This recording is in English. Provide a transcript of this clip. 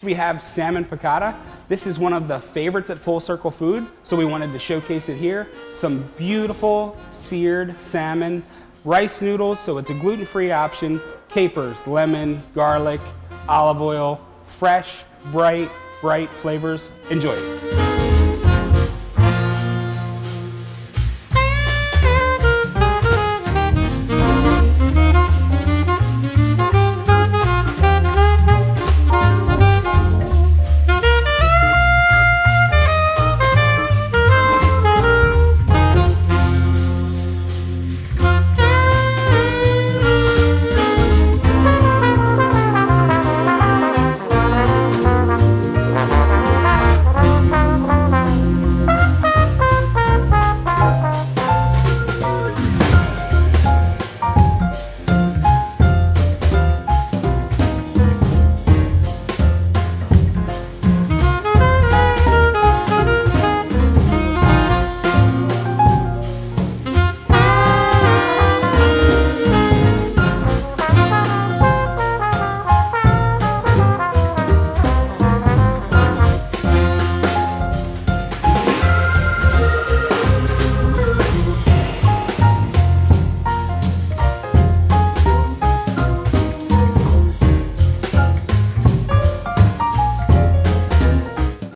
We have Salmon Piccata. This is one of the favorites at Full Circle Food, so we wanted to showcase it here. Some beautiful seared salmon, rice noodles, so it's a gluten-free option, capers, lemon, garlic, olive oil, fresh, bright flavors. Enjoy.